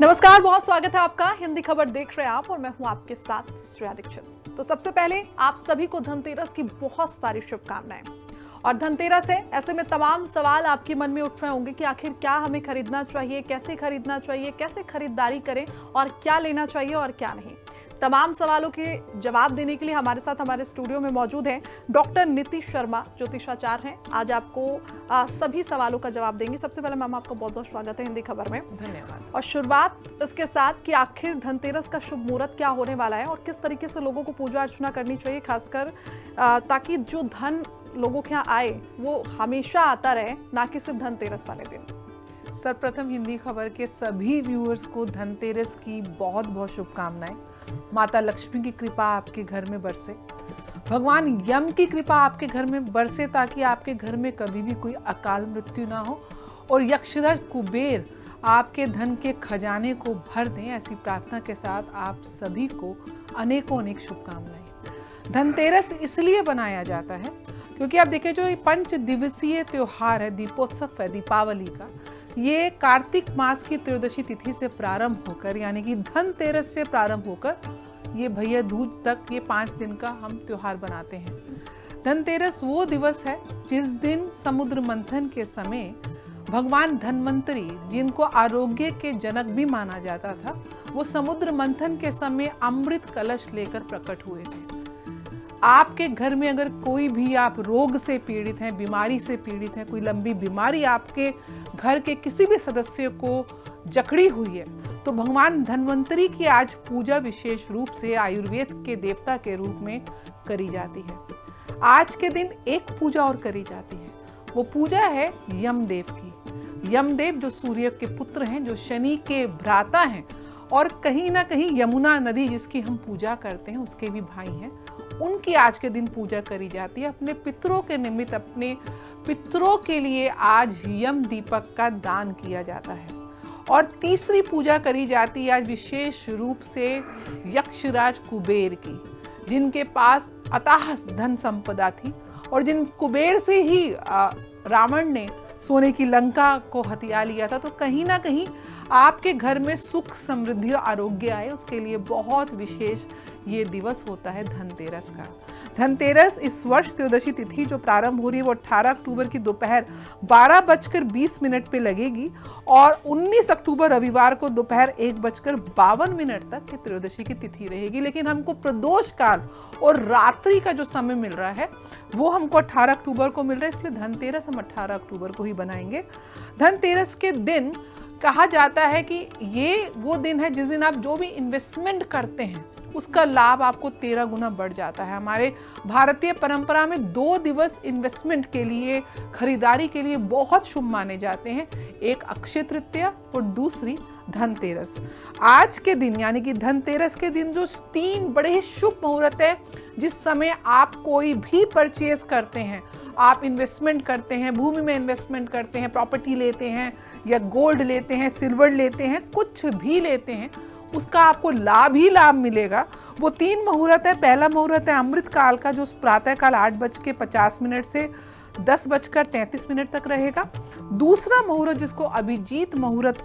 नमस्कार, बहुत स्वागत है आपका। हिंदी खबर देख रहे हैं आप और मैं हूं आपके साथ श्रेया दीक्षित। तो सबसे पहले आप सभी को धनतेरस की बहुत सारी शुभकामनाएं। और धनतेरस है, ऐसे में तमाम सवाल आपके मन में उठ रहे होंगे कि आखिर क्या हमें खरीदना चाहिए, कैसे खरीदना चाहिए, कैसे खरीदारी करें और क्या लेना चाहिए और क्या नहीं। तमाम सवालों के जवाब देने के लिए हमारे साथ हमारे स्टूडियो में मौजूद हैं डॉक्टर नीति शर्मा, ज्योतिषाचार्य हैं। आज आपको सभी सवालों का जवाब देंगे। सबसे पहले मैम आपका बहुत बहुत स्वागत है हिंदी खबर में। धन्यवाद। और शुरुआत इसके साथ कि आखिर धनतेरस का शुभ मुहूर्त क्या होने वाला है और किस तरीके से लोगों को पूजा अर्चना करनी चाहिए, खासकर ताकि जो धन लोगों के यहाँ आए वो हमेशा आता रहे, ना कि सिर्फ धनतेरस वाले दिन। सर्वप्रथम हिंदी खबर के सभी व्यूअर्स को धनतेरस की बहुत बहुत शुभकामनाएं। माता लक्ष्मी की कृपा आपके घर में बरसे, भगवान यम की कृपा आपके घर में बरसे, ताकि आपके घर में कभी भी कोई अकाल मृत्यु ना हो और यक्षराज कुबेर आपके धन के खजाने को भर दें। ऐसी प्रार्थना के साथ आप सभी को अनेकों अनेक शुभकामनाएं। धनतेरस इसलिए बनाया जाता है क्योंकि आप देखिए, जो ये 5 दिवसीय त्योहार है, दीपोत्सव है दीपावली का, ये कार्तिक मास की त्रयोदशी तिथि से प्रारंभ होकर, यानी कि धनतेरस से प्रारंभ होकर ये भैया दूज तक, ये 5 दिन का हम त्योहार बनाते हैं। धनतेरस वो दिवस है जिस दिन समुद्र मंथन के समय भगवान धन्वंतरी, जिनको आरोग्य के जनक भी माना जाता था, वो समुद्र मंथन के समय अमृत कलश लेकर प्रकट हुए थे। आपके घर में अगर कोई भी आप रोग से पीड़ित हैं, बीमारी से पीड़ित हैं, कोई लंबी बीमारी आपके घर के किसी भी सदस्य को जकड़ी हुई है, तो भगवान धन्वंतरी की आज पूजा विशेष रूप से आयुर्वेद के देवता के रूप में करी जाती है। आज के दिन एक पूजा और करी जाती है, वो पूजा है यमदेव की। यमदेव जो सूर्य के पुत्र हैं, जो शनि के भ्राता हैं और कहीं ना कहीं यमुना नदी जिसकी हम पूजा करते हैं उसके भी भाई हैं, उनकी आज के दिन पूजा करी जाती है। अपने पितरों के निमित्त, अपने पितरों के लिए आज यम दीपक का दान किया जाता है। और तीसरी पूजा करी जाती है आज विशेष रूप से यक्षराज कुबेर की, जिनके पास अथाह धन संपदा थी और जिन कुबेर से ही रावण ने सोने की लंका को हथिया लिया था। तो कहीं ना कहीं आपके घर में सुख, समृद्धि और आरोग्य आए, उसके लिए बहुत विशेष ये दिवस होता है धनतेरस का। धनतेरस इस वर्ष त्रयोदशी तिथि जो प्रारंभ हो रही है वो 18 अक्टूबर की दोपहर 12:20 पे लगेगी और 19 अक्टूबर रविवार को दोपहर 1:52 तक की त्रयोदशी की तिथि रहेगी। लेकिन हमको प्रदोष काल और रात्रि का जो समय मिल रहा है वो हमको 18 अक्टूबर को मिल रहा है, इसलिए धनतेरस हम 18 अक्टूबर को ही बनाएंगे। धनतेरस के दिन कहा जाता है कि ये वो दिन है जिस दिन आप जो भी इन्वेस्टमेंट करते हैं उसका लाभ आपको 13 गुना बढ़ जाता है। हमारे भारतीय परंपरा में 2 दिवस इन्वेस्टमेंट के लिए, खरीदारी के लिए बहुत शुभ माने जाते हैं, एक अक्षय तृतीया और दूसरी धनतेरस। आज के दिन यानी कि धनतेरस के दिन जो 3 बड़े शुभ मुहूर्त है, जिस समय आप कोई भी परचेज करते हैं, आप इन्वेस्टमेंट करते हैं, भूमि में इन्वेस्टमेंट करते हैं, प्रॉपर्टी लेते हैं या गोल्ड लेते हैं, सिल्वर लेते हैं, कुछ भी लेते हैं, उसका आपको लाभ ही लाभ मिलेगा। वो 3 मुहूर्त है। पहला मुहूर्त है अमृत काल का, जो प्रातः काल 8:50 से 10:33 तक रहेगा। दूसरा मुहूर्त जिसको अभिजीत मुहूर्त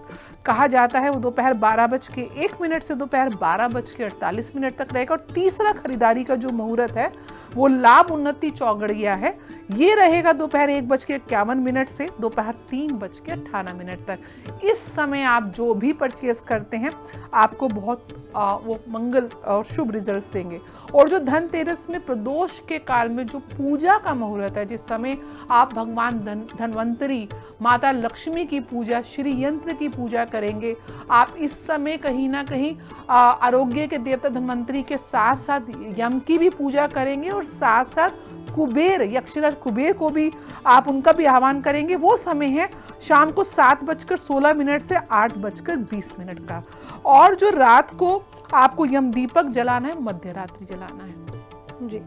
कहा जाता है वो दोपहर 12:01 से दोपहर 12:48 तक रहेगा। और तीसरा खरीदारी का जो मुहूर्त है वो लाभ उन्नति चौगड़िया है, ये रहेगा दोपहर 1:51 से दोपहर 3:58 तक। इस समय आप जो भी परचेज करते हैं आपको बहुत वो मंगल और शुभ रिजल्ट्स देंगे। और जो धनतेरस में प्रदोष के काल में जो पूजा का मुहूर्त है, जिस समय आप भगवान धन्वंतरी, माता लक्ष्मी की पूजा, श्री यंत्र की पूजा करेंगे, आप इस समय कहीं ना कहीं आरोग्य के देवता धन्वंतरी के साथ साथ यम की भी पूजा करेंगे और साथ साथ कुबेर, यक्षराज कुबेर को भी आप उनका भी आह्वान करेंगे। वो समय है शाम को 7:16 से 8:20 का। और जो रात को आपको यम दीपक जलाना है, मध्य रात्रि जलाना है। जी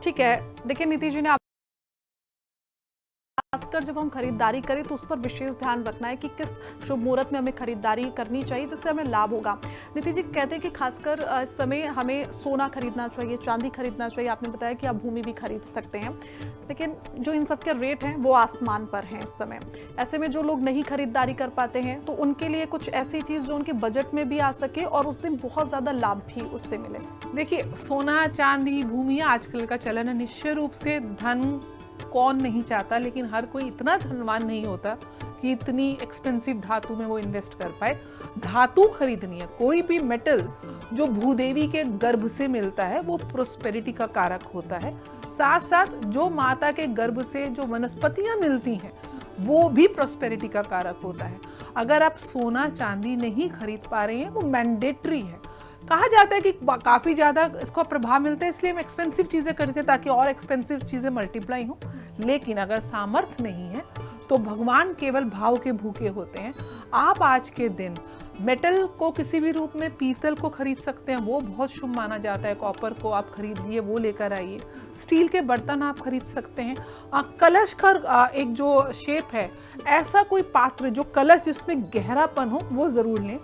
ठीक है। देखिए नीति जी ने खासकर जब हम खरीदारी करें तो उस पर विशेष ध्यान रखना है कि किस शुभ मुहूर्त में हमें खरीदारी करनी चाहिए जिससे हमें लाभ होगा। नीति जी कहते हैं कि खासकर इस समय हमें सोना खरीदना चाहिए, चांदी खरीदना चाहिए। आपने बताया कि आप भूमि भी खरीद सकते हैं, लेकिन जो इन सब के रेट हैं वो आसमान पर हैं इस समय। ऐसे में जो लोग नहीं खरीदारी कर पाते हैं तो उनके लिए कुछ ऐसी चीज जो उनके बजट में भी आ सके और उस दिन बहुत ज्यादा लाभ भी उससे मिले। देखिए, सोना चांदी भूमि आजकल का चलन है। निश्चय रूप से धन कौन नहीं चाहता, लेकिन हर कोई इतना धनवान नहीं होता कि इतनी एक्सपेंसिव धातु में वो इन्वेस्ट कर पाए। धातु खरीदनी है, कोई भी मेटल जो भूदेवी के गर्भ से मिलता है वो प्रोस्पेरिटी का कारक होता है। साथ साथ जो माता के गर्भ से जो वनस्पतियां मिलती हैं वो भी प्रोस्पेरिटी का कारक होता है। अगर आप सोना चांदी नहीं खरीद पा रहे हैं, वो मैंडेटरी है। कहा जाता है कि काफी ज्यादा इसका प्रभाव मिलता है, इसलिए हम एक्सपेंसिव चीजें खरीदते हैं ताकि और एक्सपेंसिव चीजें मल्टीप्लाई हो। लेकिन अगर सामर्थ्य नहीं है तो भगवान केवल भाव के भूखे होते हैं। आप आज के दिन मेटल को किसी भी रूप में, पीतल को खरीद सकते हैं, वो बहुत शुभ माना जाता है। कॉपर को आप खरीदिए, वो लेकर आइए। स्टील के बर्तन आप खरीद सकते हैं। कलश का एक जो शेप है, ऐसा कोई पात्र जो कलश जिसमें गहरापन हो वो जरूर लें।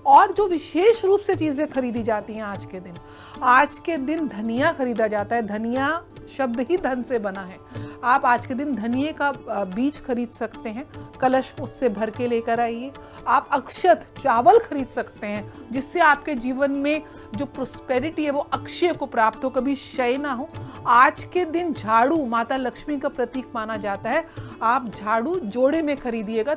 और जो विशेष रूप से चीजें खरीदी जाती हैं आज के दिन धनिया खरीदा जाता है। धनिया शब्द ही धन से बना है। आप आज के दिन धनिये का बीज खरीद सकते हैं, कलश उससे भर के लेकर आइए। आप अक्षत चावल खरीद सकते हैं, जिससे आपके जीवन में जो प्रोस्पेरिटी है वो अक्षय को प्राप्त हो, कभी क्षय ना हो। आज के दिन झाड़ू माता लक्ष्मी का प्रतीक माना जाता है। आप झाड़ू जोड़े में खरीदिएगा,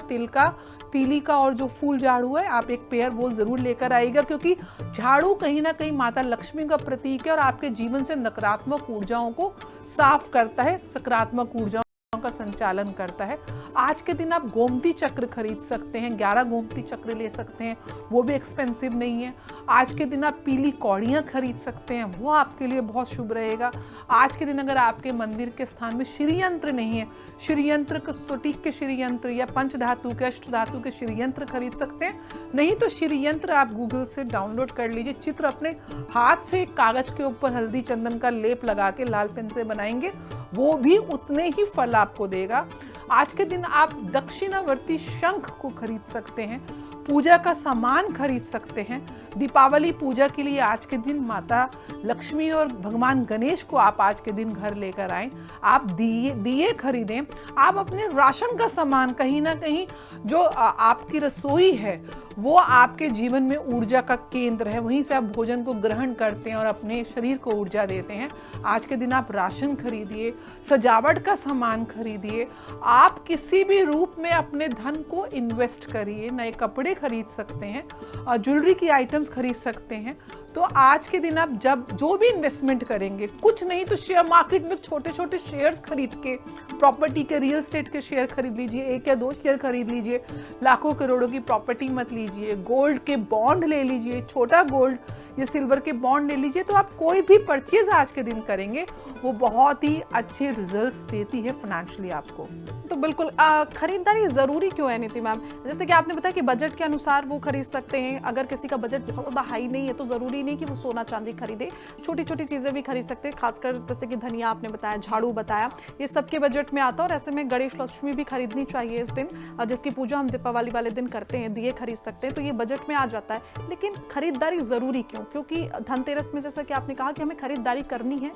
तीली का और जो फूल झाड़ू है, आप एक पेयर वो जरूर लेकर आइएगा, क्योंकि झाड़ू कहीं ना कहीं माता लक्ष्मी का प्रतीक है और आपके जीवन से नकारात्मक ऊर्जाओं को साफ करता है, सकारात्मक ऊर्जाओं का संचालन करता है। आज के दिन आप गोमती चक्र खरीद सकते हैं, 11 गोमती चक्र ले सकते हैं, वो भी एक्सपेंसिव नहीं है। आज के दिन आप पीली कौड़ियाँ खरीद सकते हैं, वो आपके लिए बहुत शुभ रहेगा। आज के दिन अगर आपके मंदिर के स्थान में श्रीयंत्र नहीं है, श्रीयंत्र सटीक के श्रीयंत्र या पंच धातु के, अष्ट धातु के श्रीयंत्र खरीद सकते हैं। नहीं तो श्रीयंत्र आप गूगल से डाउनलोड कर लीजिए। चित्र अपने हाथ से कागज के ऊपर हल्दी चंदन का लेप लगा के लाल पेन से बनाएंगे, वो भी उतने ही फल आपको देगा। आज के दिन आप दक्षिणावर्ती शंख को खरीद सकते हैं, पूजा का सामान खरीद सकते हैं। दीपावली पूजा के लिए आज के दिन माता लक्ष्मी और भगवान गणेश को आप आज के दिन घर लेकर आएं। आप दिए खरीदें। आप अपने राशन का सामान, कहीं ना कहीं जो आपकी रसोई है वो आपके जीवन में ऊर्जा का केंद्र है, वहीं से आप भोजन को ग्रहण करते हैं और अपने शरीर को ऊर्जा देते हैं। आज के दिन आप राशन खरीदिए, सजावट का सामान खरीदिए। आप किसी भी रूप में अपने धन को इन्वेस्ट करिए, नए कपड़े खरीद सकते हैं, ज्वेलरी की आइटम्स खरीद सकते हैं। तो आज के दिन आप जब जो भी इन्वेस्टमेंट करेंगे, कुछ नहीं तो शेयर मार्केट में छोटे छोटे शेयर्स खरीद के, प्रॉपर्टी के, रियल एस्टेट के शेयर खरीद लीजिए, 1 या 2 शेयर खरीद लीजिए। लाखों करोड़ों की प्रॉपर्टी मत लीजिए। गोल्ड के बॉन्ड ले लीजिए, छोटा गोल्ड या सिल्वर के बॉन्ड ले लीजिए। तो आप कोई भी परचेज आज के दिन करेंगे वो बहुत ही अच्छे रिजल्ट्स देती है फाइनेंशियली आपको। तो बिल्कुल खरीदारी जरूरी क्यों है नीति मैम? जैसे कि आपने बताया कि बजट के अनुसार वो खरीद सकते हैं। अगर किसी का बजट बहुत ज़्यादा हाई नहीं है तो ज़रूरी नहीं कि वो सोना चांदी खरीदे, छोटी छोटी चीज़ें भी खरीद सकते हैं। खासकर जैसे कि धनिया आपने बताया, झाड़ू बताया, ये सबके बजट में आता है। और ऐसे में गणेश लक्ष्मी भी खरीदनी चाहिए इस दिन, जिसकी पूजा हम दीपावली वाले दिन करते हैं, दिए खरीद सकते हैं, तो ये बजट में आ जाता है। लेकिन खरीदारी ज़रूरी क्यों? क्योंकि धनतेरस में जैसा कि आपने कहा कि हमें खरीदारी करनी है,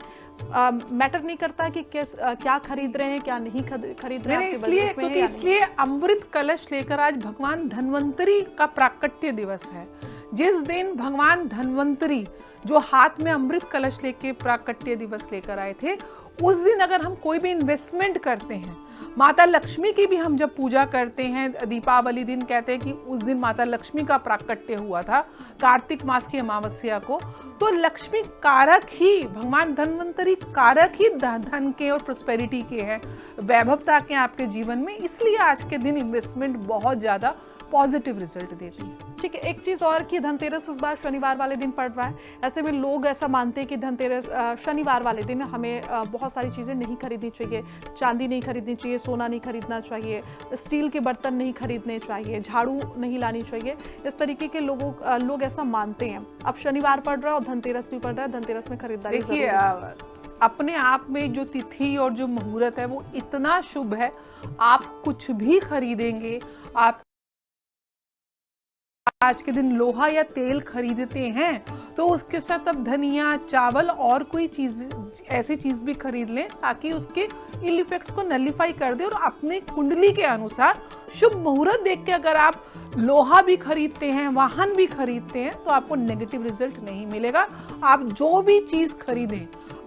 मैटर नहीं करता कि क्या खरीद रहे हैं, क्या नहीं खरीद रहे हैं। इसलिए अमृत कलश लेकर आज भगवान धन्वंतरी का प्राकट्य दिवस है। जिस दिन भगवान धन्वंतरी जो हाथ में अमृत कलश लेके प्राकट्य दिवस लेकर आए थे, उस दिन अगर हम कोई भी इन्वेस्टमेंट करते हैं, माता लक्ष्मी की भी हम जब पूजा करते हैं, दीपावली दिन कहते हैं कि उस दिन माता लक्ष्मी का प्राकट्य हुआ था, कार्तिक मास की अमावस्या को। तो लक्ष्मी कारक ही, भगवान धन्वंतरी कारक ही धन के और प्रोस्पेरिटी के हैं, वैभवता के आपके जीवन में। इसलिए आज के दिन इन्वेस्टमेंट बहुत ज़्यादा पॉजिटिव रिजल्ट देती है। ठीक है, एक चीज़ और कि धनतेरस इस बार शनिवार वाले दिन पड़ रहा है। ऐसे में लोग ऐसा मानते हैं कि धनतेरस शनिवार वाले दिन हमें बहुत सारी चीज़ें नहीं खरीदनी चाहिए, चांदी नहीं खरीदनी चाहिए, सोना नहीं खरीदना चाहिए, स्टील के बर्तन नहीं खरीदने चाहिए, झाड़ू नहीं लानी चाहिए। इस तरीके के लोग ऐसा मानते हैं। अब शनिवार पड़ रहा है और धनतेरस भी पड़ रहा है, धनतेरस में खरीदारी। देखिए, अपने आप में जो तिथि और जो मुहूर्त है वो इतना शुभ है, आप कुछ भी खरीदेंगे, आप आज के दिन लोहा या तेल खरीदते हैं तो उसके साथ अब धनिया, चावल और कोई चीज, ऐसी चीज भी खरीद लें ताकि उसके इल इफेक्ट्स को नलिफाई कर दे। और अपने कुंडली के अनुसार शुभ मुहूर्त देख के अगर आप लोहा भी खरीदते हैं, वाहन भी खरीदते हैं, तो आपको नेगेटिव रिजल्ट नहीं मिलेगा। आप जो भी चीज खरीदें,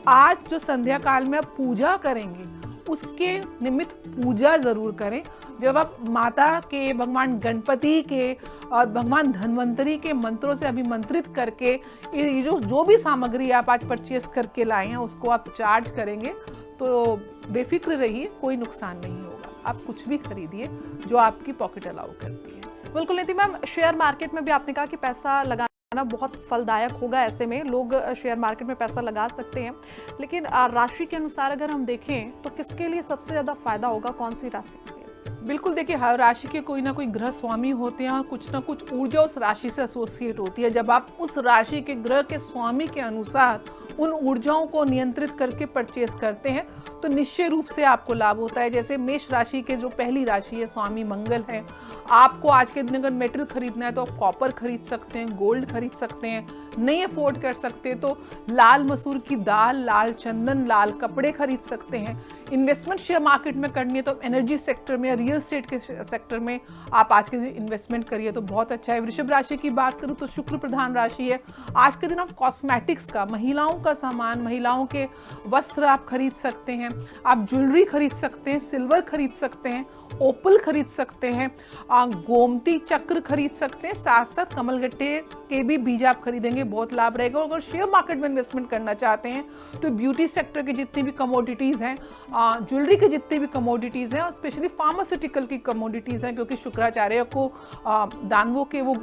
आज जो संध्या काल में आप पूजा करेंगे उसके निमित्त पूजा जरूर करें। जब आप माता के, भगवान गणपति के और भगवान धन्वंतरी के मंत्रों से अभिमंत्रित करके ये जो भी सामग्री आप आज परचेस करके लाए हैं उसको आप चार्ज करेंगे तो बेफिक्र रहिए, कोई नुकसान नहीं होगा। आप कुछ भी खरीदिए जो आपकी पॉकेट अलाउ करती है। बिल्कुल नीति मैम, शेयर मार्केट में भी आपने कहा कि पैसा लगाना बहुत फलदायक होगा, ऐसे में लोग शेयर मार्केट में पैसा लगा सकते हैं, लेकिन राशि के अनुसार अगर हम देखें तो किसके लिए सबसे ज्यादा फायदा होगा, कौन सी राशि के लिए? बिल्कुल, देखिए हर राशि के कोई ना कोई ग्रह स्वामी होते हैं और कुछ ना कुछ ऊर्जा उस राशि से एसोसिएट होती है। जब आप उस राशि के ग्रह के स्वामी के अनुसार उन ऊर्जाओं को नियंत्रित करके परचेस करते हैं तो निश्चय रूप से आपको लाभ होता है। जैसे मेष राशि के जो पहली राशि है, स्वामी मंगल है। आपको आज के दिन अगर मेटल खरीदना है तो आप कॉपर खरीद सकते हैं, गोल्ड खरीद सकते हैं। नहीं अफोर्ड कर सकते तो लाल मसूर की दाल, लाल चंदन, लाल कपड़े खरीद सकते हैं। इन्वेस्टमेंट शेयर मार्केट में करनी है तो एनर्जी सेक्टर में या रियल एस्टेट के सेक्टर में आप आज के दिन इन्वेस्टमेंट करिए तो बहुत अच्छा है। वृषभ राशि की बात करूं तो शुक्र प्रधान राशि है। आज के दिन आप कॉस्मेटिक्स का, महिलाओं का सामान, महिलाओं के वस्त्र आप खरीद सकते हैं, आप ज्वेलरी खरीद सकते हैं, सिल्वर खरीद सकते हैं, ओपल खरीद सकते हैं, गोमती चक्र खरीद सकते हैं, साथ साथ कमलगट्टे के भी बीज आप खरीदेंगे, बहुत लाभ रहेगा। और अगर शेयर मार्केट में इन्वेस्टमेंट करना चाहते हैं तो ब्यूटी सेक्टर के जितनी भी कमोडिटीज़ हैं, ज्वेलरी के जितनी भी कमोडिटीज़ हैं और स्पेशली फार्मास्यूटिकल की कमोडिटीज़ हैं, क्योंकि शुक्राचार्य को दानवों के वो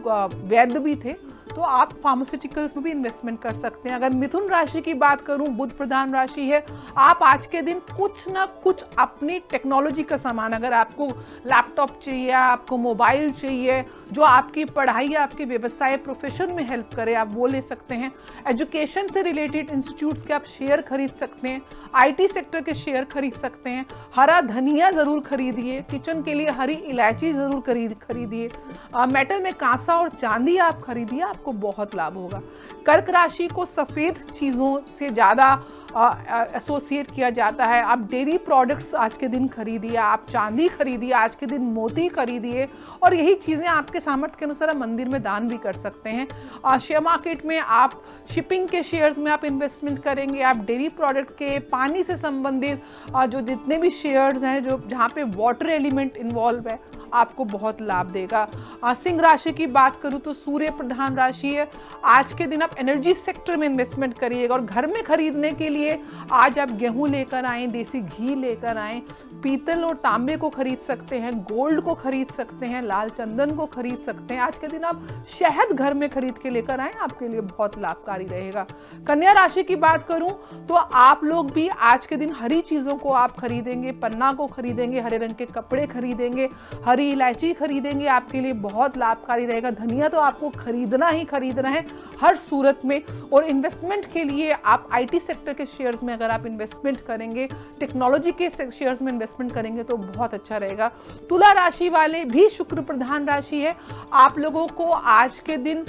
वैद्य भी थे, तो आप फार्मास्यूटिकल्स में भी इन्वेस्टमेंट कर सकते हैं। अगर मिथुन राशि की बात करूं, बुध प्रधान राशि है। आप आज के दिन कुछ ना कुछ अपनी टेक्नोलॉजी का सामान, अगर आपको लैपटॉप चाहिए, आपको मोबाइल चाहिए जो आपकी पढ़ाई, आपके व्यवसाय, प्रोफेशन में हेल्प करे, आप वो ले सकते हैं। एजुकेशन से रिलेटेड इंस्टीट्यूट्स के आप शेयर खरीद सकते हैं, आईटी सेक्टर के शेयर खरीद सकते हैं। हरा धनिया ज़रूर खरीदिए, किचन के लिए हरी इलायची ज़रूर खरीदिए। मेटल में कांसा और चांदी आप खरीदिए, आपको बहुत लाभ होगा। कर्क राशि को सफ़ेद चीज़ों से ज़्यादा एसोसिएट किया जाता है। आप डेयरी प्रोडक्ट्स आज के दिन खरीदिए, आप चांदी खरीदिए, आज के दिन मोती खरीदिए और यही चीज़ें आपके सामर्थ्य के अनुसार आप मंदिर में दान भी कर सकते हैं। शेयर मार्केट में आप शिपिंग के शेयर्स में आप इन्वेस्टमेंट करेंगे, आप डेयरी प्रोडक्ट के, पानी से संबंधित जो जितने भी शेयर्स हैं जो जहाँ पे वाटर एलिमेंट इन्वॉल्व है, आपको बहुत लाभ देगा। सिंह राशि की बात करूँ तो सूर्य प्रधान राशि है। आज के दिन आप एनर्जी सेक्टर में इन्वेस्टमेंट करिएगा और घर में खरीदने के लिए आज आप गेहूं लेकर आएँ, देसी घी लेकर आएँ, पीतल और तांबे को खरीद सकते हैं, गोल्ड को खरीद सकते हैं, लाल चंदन को खरीद सकते हैं। आज के दिन आप शहद घर में खरीद के लेकर आएँ, आपके लिए बहुत लाभकारी रहेगा। कन्या राशि की बात करूं तो आप लोग भी आज के दिन हरी चीज़ों को आप खरीदेंगे, पन्ना को खरीदेंगे, हरे रंग के कपड़े खरीदेंगे, हरी इलायची खरीदेंगे, आपके लिए बहुत लाभकारी रहेगा। धनिया तो आपको खरीदना ही खरीदना है हर सूरत में। और इन्वेस्टमेंट के लिए आप आईटी सेक्टर के शेयर्स में अगर आप इन्वेस्टमेंट करेंगे, टेक्नोलॉजी के शेयर्स में इन्वेस्टमेंट करेंगे तो बहुत अच्छा रहेगा। तुला राशि वाले भी शुक्र प्रधान राशि है। आप लोगों को आज के दिन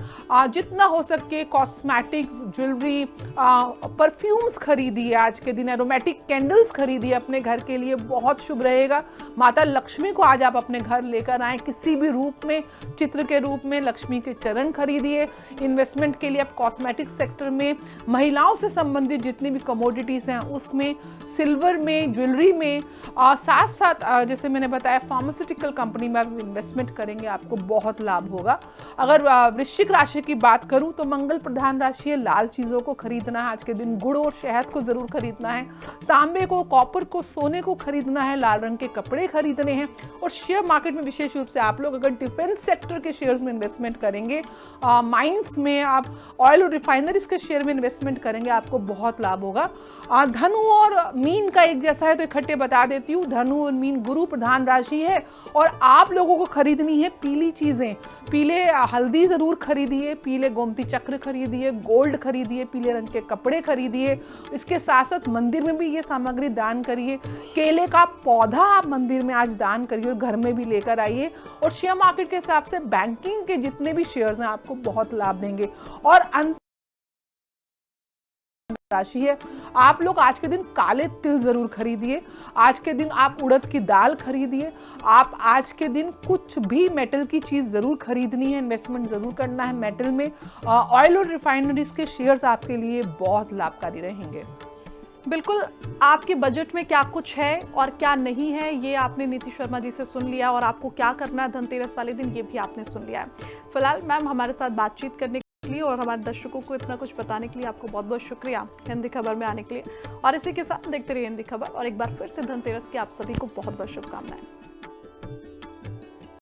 जितना हो सके कॉस्मेटिक्स, ज्वेलरी, परफ्यूम्स खरीदिए, आज के दिन एरोमेटिक कैंडल्स खरीदिए अपने घर के लिए, बहुत शुभ रहेगा। माता लक्ष्मी को आज आप अपने घर लेकर आएँ, किसी भी रूप में, चित्र के रूप में लक्ष्मी के चरण खरीदिए। इन्वेस्टमेंट के लिए आप कॉस्मेटिक सेक्टर में, महिलाओं से संबंधित जितनी भी कमोडिटीज़ हैं उसमें, सिल्वर में, ज्वेलरी में, साथ साथ जैसे मैंने बताया फार्मास्यूटिकल कंपनी में आप इन्वेस्टमेंट करेंगे, आपको बहुत लाभ होगा। अगर वृश्चिक राशि की बात करूं तो मंगल प्रधान राशि है। लाल चीज़ों को खरीदना है आज के दिन, गुड़ और शहद को ज़रूर खरीदना है, तांबे को, कॉपर को, सोने को खरीदना है, लाल रंग के कपड़े खरीदने हैं। और शेयर मार्केट में विशेष रूप से आप लोग अगर डिफेंस सेक्टर के शेयर्स में इन्वेस्टमेंट करेंगे, माइंस में, आप ऑयल और रिफाइनरीज के शेयर में इन्वेस्टमेंट करेंगे, आपको बहुत लाभ होगा। धनु और मीन का एक जैसा है तो इकट्ठे बता देती हूँ। धनु और मीन गुरु प्रधान राशि है और आप लोगों को खरीदनी है पीली चीजें। पीले हल्दी जरूर खरीदिए, पीले गोमती चक्र खरीदिए, गोल्ड खरीदिए, पीले रंग के कपड़े खरीदिए। इसके साथ साथ मंदिर में भी ये सामग्री दान करिए। केले का पौधा आप मंदिर में आज दान करिए और घर में भी लेकर आइए। और शेयर मार्केट के हिसाब से बैंकिंग के जितने भी शेयर्स हैं आपको बहुत लाभ देंगे। और राशि है, आप लोग आज के दिन काले तिल जरूर खरीदिए। आज के दिन आप उड़द की दाल खरीदिए। आप आज के दिन कुछ भी मेटल की चीज जरूर खरीदनी है, इन्वेस्टमेंट जरूर करना है मेटल में। ऑयल और रिफाइनरीज के शेयर्स आपके लिए बहुत लाभकारी रहेंगे। बिल्कुल, आपके बजट में क्या कुछ है और क्या नहीं है ये आपने नीति शर्मा जी से सुन लिया, और आपको क्या करना है धनतेरस वाले दिन ये भी आपने सुन लिया है। फिलहाल मैम हमारे साथ बातचीत करने के लिए और हमारे दर्शकों को इतना कुछ बताने के लिए आपको बहुत बहुत शुक्रिया हिंदी खबर में आने के लिए। और इसी के साथ देखते रहिए हिंदी खबर, और एक बार फिर से धनतेरस की आप सभी को बहुत बहुत शुभकामनाएं।